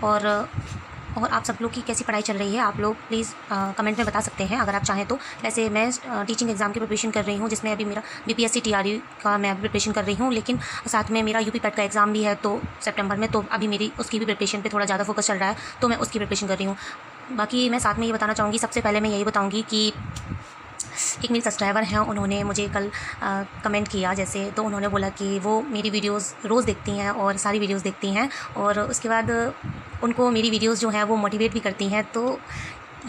और आप सब लोग की कैसी पढ़ाई चल रही है, आप लोग प्लीज़ कमेंट में बता सकते हैं अगर आप चाहें तो। वैसे मैं टीचिंग एग्ज़ाम की प्रिपरेशन कर रही हूँ, जिसमें अभी मेरा बीपीएससी टीआरई का मैं प्रिपरेशन कर रही हूँ, लेकिन साथ में मेरा यूपी पैट का एग्ज़ाम भी है तो सितंबर में, तो अभी मेरी उसकी भी प्रिपरेशन पे थोड़ा ज़्यादा फोकस चल रहा है, तो मैं उसकी प्रिपरेशन कर रही हूँ। बाकी मैं साथ में ये बताना चाहूँगी, सबसे पहले मैं यही बताऊँगी कि एक मेरी सब्सक्राइबर हैं, उन्होंने मुझे कल कमेंट किया जैसे, तो उन्होंने बोला कि वो मेरी वीडियोस रोज़ देखती हैं और सारी वीडियोस देखती हैं, और उसके बाद उनको मेरी वीडियोस जो हैं वो मोटिवेट भी करती हैं। तो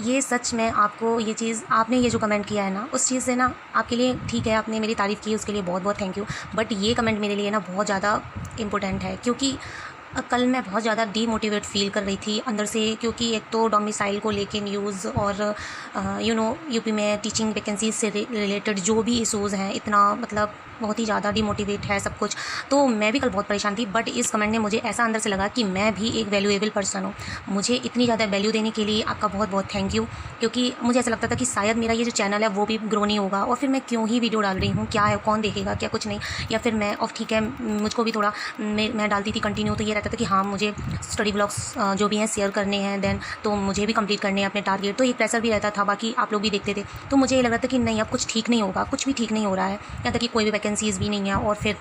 ये सच में आपको ये चीज़, आपने ये जो कमेंट किया है ना, उस चीज़ से ना आपके लिए ठीक है, आपने मेरी तारीफ़ की, उसके लिए बहुत बहुत थैंक यू। बट ये कमेंट मेरे लिए ना बहुत ज़्यादा इम्पोर्टेंट है, क्योंकि कल मैं बहुत ज़्यादा डीमोटिवेट फ़ील कर रही थी अंदर से, क्योंकि एक तो डोमिसाइल को लेके न्यूज़ और यूपी में टीचिंग वैकेंसीज से रिलेटेड जो भी इशूज़ हैं, इतना मतलब बहुत ही ज़्यादा डीमोटिवेट है सब कुछ। तो मैं भी कल बहुत परेशान थी, बट इस कमेंट ने मुझे ऐसा अंदर से लगा कि मैं भी एक वैल्यूएबल पर्सन हूँ। मुझे इतनी ज़्यादा वैल्यू देने के लिए आपका बहुत बहुत थैंक यू, क्योंकि मुझे ऐसा लगता था कि शायद मेरा ये जो चैनल है वो भी ग्रो नहीं होगा, और फिर मैं क्यों ही वीडियो डाल रही हूँ, क्या है, कौन देखेगा, क्या कुछ नहीं। या फिर मैं और ठीक है, मुझको भी थोड़ा मैं डालती थी कंटिन्यू, तो ये रहता था कि हाँ मुझे स्टडी ब्लॉग्स जो भी हैं शेयर करने हैं, देन तो मुझे भी कंप्लीट करने हैं अपने टारगेट, तो एक प्रेशर भी रहता था। बाकी आप लोग भी देखते थे, तो मुझे ये लग रहा था कि नहीं अब कुछ ठीक नहीं होगा, कुछ भी ठीक नहीं हो रहा है, यहाँ तक कि कोई भी वैकेंसीज़ भी नहीं है, और फिर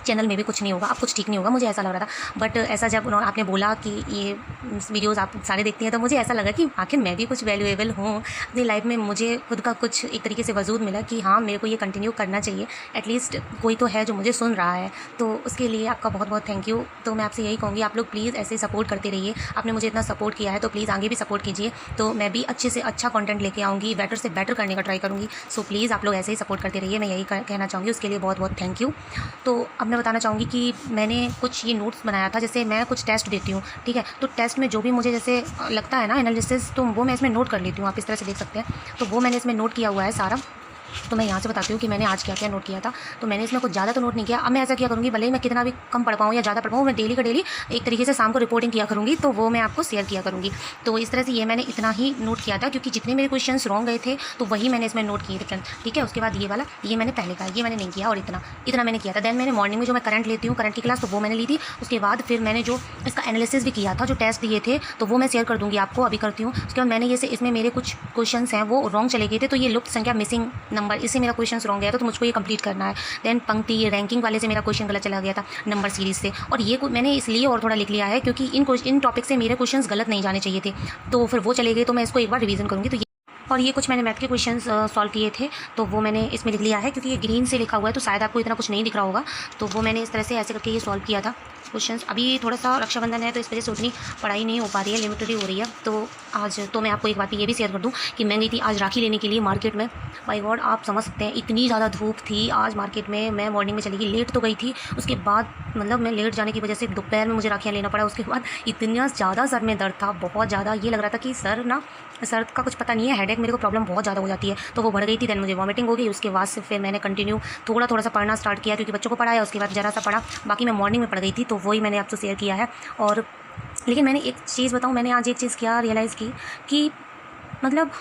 चैनल में भी कुछ नहीं होगा, अब कुछ ठीक नहीं होगा, मुझे ऐसा लग रहा था। बट ऐसा जब आपने बोला कि ये वीडियोज़ आप सारे देखती हैं, तो मुझे ऐसा लगा कि आखिर मैं भी कुछ वैल्यूएबल हूँ अपनी लाइफ में, मुझे खुद का कुछ एक तरीके से वजूद मिला कि हाँ मेरे को ये कंटिन्यू करना चाहिए, एटलीस्ट कोई तो है जो मुझे सुन रहा है। तो उसके लिए आपका बहुत बहुत थैंक यू। तो मैं आपसे यही कहूँगी, आप लोग प्लीज़ ऐसे सपोर्ट करते रहिए, आपने मुझे इतना सपोर्ट किया है तो प्लीज़ आगे भी सपोर्ट कीजिए, तो मैं भी अच्छे से अच्छा कंटेंट लेके आऊँगी, बेटर से बेटर करने का ट्राई करूँगी। सो प्लीज़ आप लोग ऐसे ही सपोर्ट करते रहिए, मैं यही कहना चाहूँगी, उसके लिए बहुत बहुत थैंक यू। तो अब मैं बताना चाहूँगी कि मैंने कुछ ये नोट्स बनाया था, जैसे मैं कुछ टेस्ट देती हूँ, ठीक है, तो टेस्ट में जो भी मुझे जैसे लगता है ना एनालिसिस, तो वो मैं इसमें नोट कर लेती हूँ, आप इस तरह से देख सकते हैं। तो वो मैंने इसमें नोट किया हुआ है सारा, तो मैं यहाँ से बताती हूँ कि मैंने आज क्या क्या नोट किया था। तो मैंने इसमें कुछ ज़्यादा तो नोट नहीं किया। अब मैं ऐसा किया करूँगी, भले ही मैं कितना भी कम पढ़ पाऊँ या ज़्यादा पढ़ पाऊँ, मैं डेली का डेली एक तरीके से शाम को रिपोर्टिंग किया करूँगी, तो वो मैं आपको शेयर किया करूँगी। तो इस तरह से ये मैंने इतना ही नोट किया था, क्योंकि जितने मेरे क्वेश्चंस रॉन्ग गए थे तो वही मैंने इसमें नोट किए थे फ्रेंड, ठीक है। उसके बाद ये वाला, ये मैंने पहले कहा, ये मैंने नहीं किया, और इतना मैंने किया था। देन मैंने मॉर्निंग में जो मैं करंट लेती हूँ, करंट की क्लास, तो वो मैंने ली थी। उसके बाद फिर मैंने जो इसका एनालिसिस भी किया था, जो टेस्ट दिए थे, तो वो मैं शेयर कर दूँगी आपको, अभी करती हूँ। उसके बाद मैंने ये इसमें मेरे कुछ क्वेश्चंस हैं वो रॉन्ग चले गए थे, तो ये लुप्त संख्या मिसिंग नंबर, इससे मेरा क्वेश्चन रॉन्ग गया था, तो मुझको ये कंप्लीट करना है। देन पंक्ति रैंकिंग वाले से मेरा क्वेश्चन गलत चला गया था, नंबर सीरीज़ से, और ये मैंने इसलिए और थोड़ा लिख लिया है क्योंकि इन टॉपिक से मेरे क्वेश्चंस गलत नहीं जाने चाहिए थे, तो फिर वो चले गए, तो मैं इसको एक बार रिवीजन करूँगी। तो और ये कुछ मैंने मैथ के क्वेश्चंस सॉल्व किए थे, तो वो मैंने इसमें लिख लिया है, क्योंकि ये ग्रीन से लिखा हुआ है तो शायद आपको इतना कुछ नहीं दिख रहा होगा, तो वो मैंने इस तरह से ऐसे करके ये सॉल्व किया था क्वेश्चंस। अभी थोड़ा सा रक्षाबंधन है तो इस वजह से उतनी पढ़ाई नहीं हो पा रही है, लिमिटेड हो रही है। तो आज तो मैं आपको एक बात ये भी शेयर कर दूं कि मैं गई थी आज राखी लेने के लिए मार्केट में। बाय गॉड आप समझ सकते हैं, इतनी ज़्यादा धूप थी आज मार्केट में। मैं मॉर्निंग में चली गई, लेट तो गई थी, उसके बाद मतलब मैं लेट जाने की वजह से दोपहर में मुझे राखियाँ लेना पड़ा। उसके बाद इतना ज़्यादा सर में दर्द था, बहुत ज़्यादा, ये लग रहा था कि सर का कुछ पता नहीं है, हेडेक मेरे को प्रॉब्लम बहुत ज़्यादा हो जाती है, तो वो बढ़ गई थी। देन मुझे वॉमिटिंग हो गई। उसके बाद से फिर मैंने कंटिन्यू थोड़ा सा पढ़ना स्टार्ट किया, क्योंकि बच्चों को पढ़ाया, उसके बाद ज़रा सा पढ़ा, बाकी मैं मॉर्निंग में पढ़ गई थी, तो वही मैंने आपसे शेयर किया है। और लेकिन मैंने एक चीज़ बताऊँ, मैंने आज एक चीज़ क्या रियलाइज़ की कि मतलब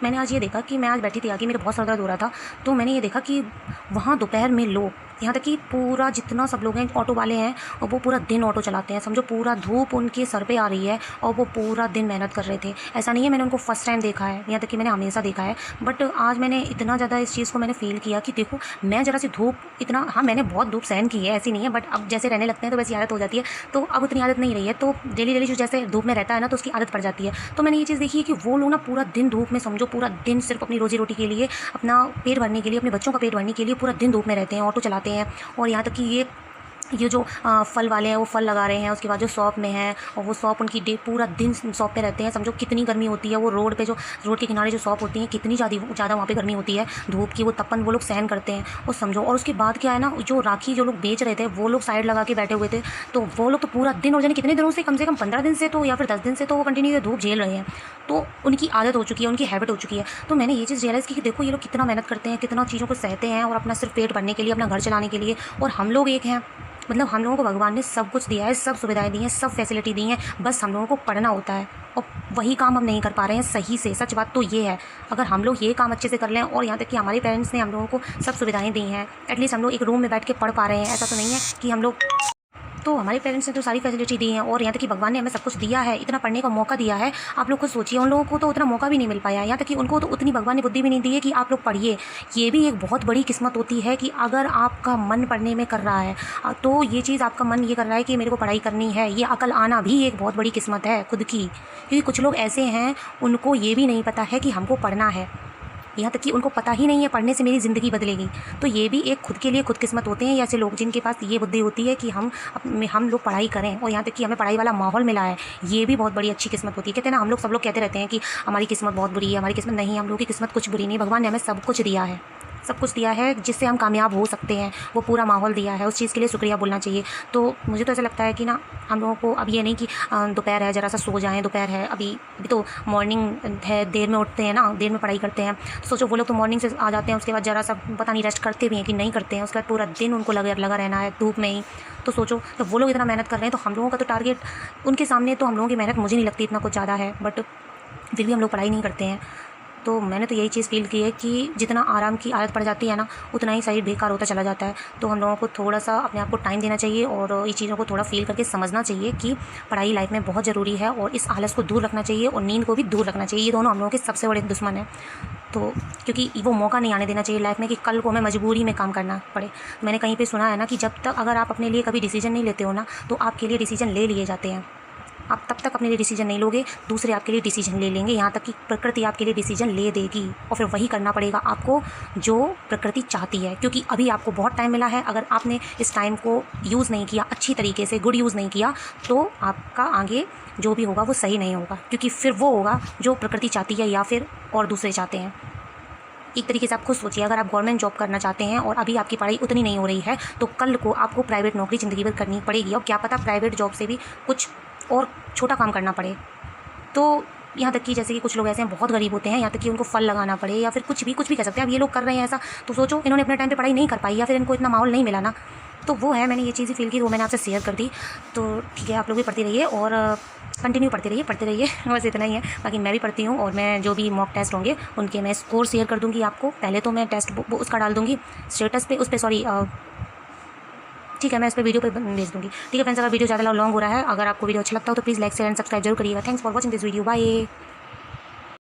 मैंने आज ये देखा कि मैं आज बैठी थी आगे, मेरे बहुत सर दर्द हो रहा था, तो मैंने ये देखा कि वहाँ दोपहर में लोग, यहाँ तक कि पूरा जितना सब लोग हैं, ऑटो वाले हैं, और वो पूरा दिन ऑटो चलाते हैं, समझो पूरा धूप उनके सर पे आ रही है, और वो पूरा दिन मेहनत कर रहे थे। ऐसा नहीं है मैंने उनको फर्स्ट टाइम देखा है, यहाँ तक कि मैंने हमेशा देखा है, बट आज मैंने इतना ज़्यादा इस चीज़ को मैंने फ़ील किया कि देखो मैं ज़रा सी धूप इतना, हाँ मैंने बहुत धूप सहन की है, ऐसी नहीं है, बट अब जैसे रहने लगते हैं तो वैसी आदत हो जाती है, तो अब उतनी आदत नहीं रही है, तो डेली जो जैसे धूप में रहता है ना, तो उसकी आदत पड़ जाती है। तो मैंने ये चीज़ देखी है कि वो लोग ना पूरा दिन धूप में, समझो पूरा दिन सिर्फ अपनी रोजी रोटी के लिए, अपना पेट भरने के लिए, अपने बच्चों का पेट भरने के लिए पूरा दिन धूप में रहते हैं, ऑटो चलाते हैं। और यहाँ तक कि ये जो फल वाले हैं वो फल लगा रहे हैं, उसके बाद जो शॉप में हैं, और वो शॉप उनकी पूरा दिन शॉप पे रहते हैं, समझो कितनी गर्मी होती है। वो रोड के किनारे जो शॉप होती हैं, कितनी ज़्यादा वहाँ पे गर्मी होती है धूप की, वो तपन वो लोग सहन करते हैं, वो समझो। और उसके बाद क्या है ना, जो राखी जो लोग बेच रहे थे, वो लोग साइड लगा के बैठे हुए थे, तो वो लोग तो पूरा दिन, और जाने कितने दिनों से, कम से कम 15 दिन से तो, या फिर 10 दिन से तो वो कंटिन्यू धूप झेल रहे हैं, तो उनकी आदत हो चुकी है, उनकी हैबिट हो चुकी है। तो मैंने ये चीज़ रियलाइज़ की कि देखो ये लोग कितना मेहनत करते हैं, कितना चीज़ों को सहते हैं, और अपना सिर्फ पेट भरने के लिए, अपना घर चलाने के लिए। और हम लोग एक हैं, मतलब हम लोगों को भगवान ने सब कुछ दिया है, सब सुविधाएं दी हैं, सब फैसिलिटी दी हैं, बस हम लोगों को पढ़ना होता है, और वही काम हम नहीं कर पा रहे हैं सही से। सच बात तो ये है, अगर हम लोग ये काम अच्छे से कर लें, और यहाँ तक कि हमारे पेरेंट्स ने हम लोगों को सब सुविधाएं दी हैं, एटलीस्ट हम लोग एक रूम में बैठ के पढ़ पा रहे हैं। ऐसा तो नहीं है कि हम लोग तो हमारे पेरेंट्स ने तो सारी फैसिलिटी दी है और यहाँ तक कि भगवान ने हमें सब कुछ दिया है, इतना पढ़ने का मौका दिया है। आप लोग खुद सोचिए, उन लोगों को तो उतना मौका भी नहीं मिल पाया, यहाँ तक कि उनको तो उतनी भगवान ने बुद्धि भी नहीं दी है कि आप लोग पढ़िए। ये भी एक बहुत बड़ी किस्मत होती है कि अगर आपका मन पढ़ने में कर रहा है तो ये चीज़ आपका मन ये कर रहा है कि मेरे को पढ़ाई करनी है, ये अकल आना भी एक बहुत बड़ी किस्मत है खुद की। क्योंकि कुछ लोग ऐसे हैं उनको ये भी नहीं पता है कि हमको पढ़ना है, यहाँ तक कि उनको पता ही नहीं है पढ़ने से मेरी ज़िंदगी बदलेगी। तो ये भी एक खुद के लिए खुद किस्मत होते हैं ऐसे लोग जिनके पास ये बुद्धि होती है कि हम लोग पढ़ाई करें और यहाँ तक कि हमें पढ़ाई वाला माहौल मिला है। ये भी बहुत बड़ी अच्छी किस्मत होती है। कहते हैं ना, हम लोग सब लोग कहते रहते हैं कि हमारी किस्मत बहुत बुरी है, हमारी किस्मत नहीं, हम लोग की किस्मत कुछ बुरी नहीं। भगवान ने हमें सब कुछ दिया है, सब कुछ दिया है जिससे हम कामयाब हो सकते हैं, वो पूरा माहौल दिया है, उस चीज़ के लिए शुक्रिया बोलना चाहिए। तो मुझे तो ऐसा लगता है कि ना, हम लोगों को अब ये नहीं कि दोपहर है ज़रा सा सो जाएं, दोपहर है अभी तो मॉर्निंग है, देर में उठते हैं ना, देर में पढ़ाई करते हैं। तो सोचो वो लोग तो मॉर्निंग से आ जाते हैं, उसके बाद ज़रा सा पता नहीं रेस्ट करते भी हैं कि नहीं करते हैं, उसके बाद पूरा दिन उनको लगा रहना है धूप में ही। तो सोचो जब वो लोग इतना मेहनत कर रहे हैं तो हम लोगों का तो टारगेट उनके सामने, तो हम लोगों की मेहनत मुझे नहीं लगती इतना कुछ ज़्यादा है, बट फिर भी हम लोग पढ़ाई नहीं करते हैं। तो मैंने तो यही चीज़ फ़ील की है कि जितना आराम की आदत पड़ जाती है ना, उतना ही शरीर बेकार होता चला जाता है। तो हम लोगों को थोड़ा सा अपने आप को टाइम देना चाहिए और ये चीज़ों को थोड़ा फ़ील करके समझना चाहिए कि पढ़ाई लाइफ में बहुत ज़रूरी है और इस आलस को दूर रखना चाहिए और नींद को भी दूर रखना चाहिए। ये दोनों हम लोगों के सबसे बड़े दुश्मन हैं। तो क्योंकि वो मौका नहीं आने देना चाहिए लाइफ में कि कल को हमें मजबूरी में काम करना पड़े। मैंने कहीं पे सुना है ना कि जब तक अगर आप अपने लिए कभी डिसीजन नहीं लेते हो ना, तो आपके लिए डिसीजन ले लिए जाते हैं। आप तब तक अपने लिए डिसीजन नहीं लोगे, दूसरे आपके लिए डिसीजन ले लेंगे, यहाँ तक कि प्रकृति आपके लिए डिसीजन ले देगी और फिर वही करना पड़ेगा आपको जो प्रकृति चाहती है। क्योंकि अभी आपको बहुत टाइम मिला है, अगर आपने इस टाइम को यूज़ नहीं किया अच्छी तरीके से, गुड यूज़ नहीं किया, तो आपका आगे जो भी होगा वो सही नहीं होगा, क्योंकि फिर वो होगा जो प्रकृति चाहती है या फिर और दूसरे चाहते हैं। एक तरीके से आप खुद सोचिए, अगर आप गवर्नमेंट जॉब करना चाहते हैं और अभी आपकी पढ़ाई उतनी नहीं हो रही है, तो कल को आपको प्राइवेट नौकरी ज़िंदगी भर करनी पड़ेगी और क्या पता प्राइवेट जॉब से भी कुछ और छोटा काम करना पड़े। तो यहाँ तक कि जैसे कि कुछ लोग ऐसे हैं बहुत गरीब होते हैं, यहाँ तक कि उनको फल लगाना पड़े या फिर कुछ भी कर सकते हैं। अब ये लोग कर रहे हैं ऐसा, तो सोचो इन्होंने अपने टाइम पे पढ़ाई नहीं कर पाई या फिर इनको इतना माहौल नहीं मिला ना, तो वो है। मैंने ये चीज़ें फील की, वो मैंने आपसे शेयर कर दी। तो ठीक है, आप लोग भी पढ़ते रहिए और कंटिन्यू पढ़ते रहिए बस इतना ही है। बाकी मैं भी पढ़ती हूँ और मैं जो भी मॉक टेस्ट होंगे उनके मैं स्कोर शेयर कर दूँगी आपको। पहले तो मैं टेस्ट उसका डाल दूँगी स्टेटस पे, उस पर सॉरी ठीक है, मैं इस पर वीडियो पे भेज दूँगी। ठीक है फ्रेंड्स, अगर वीडियो ज़्यादा लॉन्ग हो रहा है, अगर आपको वीडियो अच्छा लगता हो तो please like share and subscribe जरूर करिएगा। Thanks for watching this video, bye.